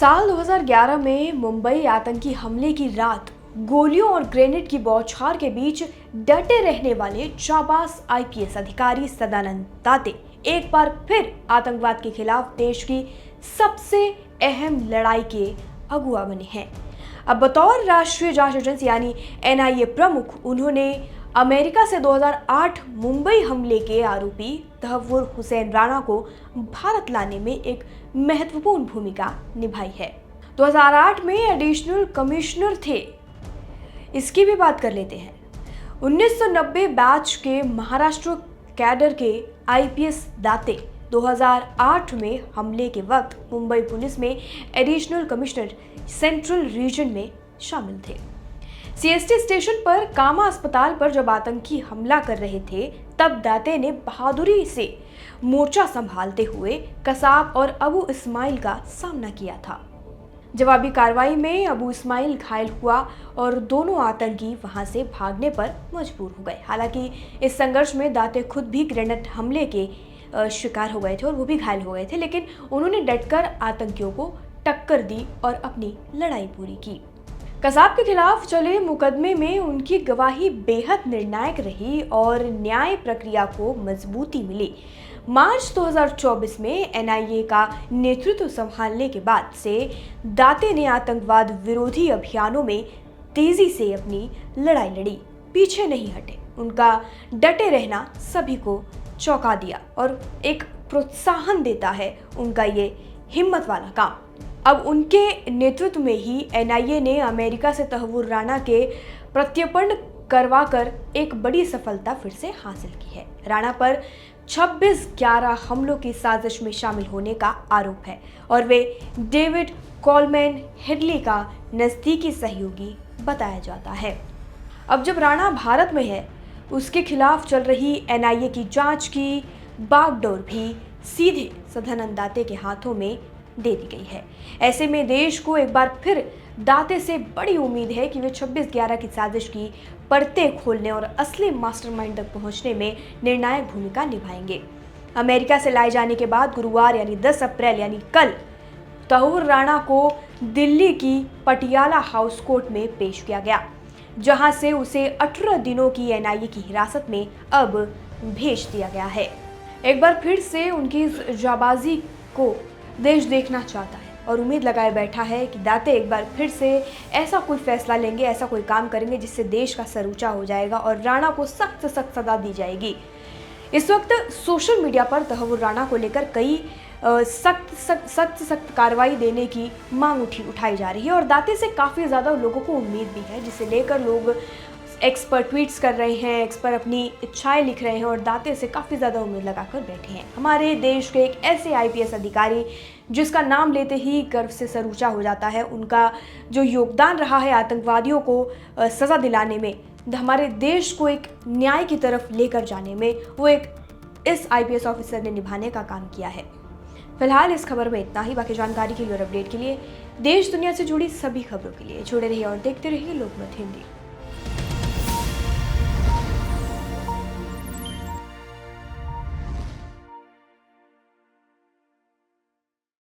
साल 2011 में मुंबई आतंकी हमले की रात गोलियों और ग्रेनेड की बौछार के बीच डटे रहने वाले जाबाज आईपीएस अधिकारी सदानंद दाते एक बार फिर आतंकवाद के खिलाफ देश की सबसे अहम लड़ाई के अगुवा बने हैं। अब बतौर राष्ट्रीय जांच एजेंसी यानी एनआईए प्रमुख उन्होंने अमेरिका से 2008 मुंबई हमले के आरोपी तहव्वुर हुसैन राणा को भारत लाने में एक महत्वपूर्ण भूमिका निभाई है। 2008 में एडिशनल कमिश्नर थे, इसकी भी बात कर लेते हैं। 1990 बैच के महाराष्ट्र कैडर के आईपीएस दाते 2008 में हमले के वक्त मुंबई पुलिस में एडिशनल कमिश्नर सेंट्रल रीजन में शामिल थे। सीएसटी स्टेशन पर कामा अस्पताल पर जब आतंकी हमला कर रहे थे तब दाते ने बहादुरी से मोर्चा संभालते हुए कसाब और अबू इस्माइल का सामना किया था। जवाबी कार्रवाई में अबू इस्माइल घायल हुआ और दोनों आतंकी वहां से भागने पर मजबूर हो गए। हालांकि इस संघर्ष में दाते खुद भी ग्रेनेड हमले के शिकार हो गए थे और वो भी घायल हो गए थे, लेकिन उन्होंने डटकर आतंकियों को टक्कर दी और अपनी लड़ाई पूरी की। कसाब के खिलाफ चले मुकदमे में उनकी गवाही बेहद निर्णायक रही और न्याय प्रक्रिया को मजबूती मिली। मार्च 2024 में एनआईए का नेतृत्व संभालने के बाद से दाते ने आतंकवाद विरोधी अभियानों में तेजी से अपनी लड़ाई लड़ी, पीछे नहीं हटे। उनका डटे रहना सभी को चौंका दिया और एक प्रोत्साहन देता है उनका ये हिम्मत वाला काम। अब उनके नेतृत्व में ही एनआईए ने अमेरिका से तहव्वुर राणा के प्रत्यर्पण करवाकर एक बड़ी सफलता फिर से हासिल की है। राणा पर 26/11 हमलों की साजिश में शामिल होने का आरोप है और वे डेविड कोलमैन हेडली का नज़दीकी सहयोगी बताया जाता है। अब जब राणा भारत में है, उसके खिलाफ चल रही एनआईए की जांच की बागडोर भी सीधे सदानंद दाते के हाथों में दे दी गई है। ऐसे में देश को एक बार फिर दाते से बड़ी उम्मीद है कि वे 26/11 की साजिश की परतें खोलने और असली मास्टरमाइंड तक पहुंचने में निर्णायक भूमिका निभाएंगे। अमेरिका से लाए जाने के बाद गुरुवार यानी 10 अप्रैल यानी कल तहव्वुर राणा को दिल्ली की पटियाला हाउस कोर्ट में पेश किया गया, जहां से उसे 18 दिनों की एनआईए की हिरासत में अब भेज दिया गया है। एक बार फिर से उनकी जाबाजी को देश देखना चाहता है और उम्मीद लगाए बैठा है कि दाते एक बार फिर से ऐसा कोई फैसला लेंगे, ऐसा कोई काम करेंगे जिससे देश का सर ऊंचा हो जाएगा और राणा को सख्त सख्त सजा दी जाएगी। इस वक्त सोशल मीडिया पर तहव्वुर राणा को लेकर कई सख्त कार्रवाई देने की मांग उठाई जा रही है और दाते से काफ़ी ज़्यादा लोगों को उम्मीद भी है, जिसे लेकर लोग एक्स पर ट्वीट्स कर रहे हैं, एक्स पर अपनी इच्छाएं लिख रहे हैं और दाते से काफ़ी ज़्यादा उम्मीद लगाकर बैठे हैं। हमारे देश के एक ऐसे आईपीएस अधिकारी जिसका नाम लेते ही गर्व से सर ऊंचा हो जाता है, उनका जो योगदान रहा है आतंकवादियों को सज़ा दिलाने में, हमारे देश को एक न्याय की तरफ लेकर जाने में, वो एक इस आईपीएस ऑफिसर ने निभाने का काम किया है। फिलहाल इस खबर में इतना ही। बाकी जानकारी के लिए और अपडेट के लिए, देश दुनिया से जुड़ी सभी खबरों के लिए जुड़े रहिए और देखते रहिए लोकमत हिंदी।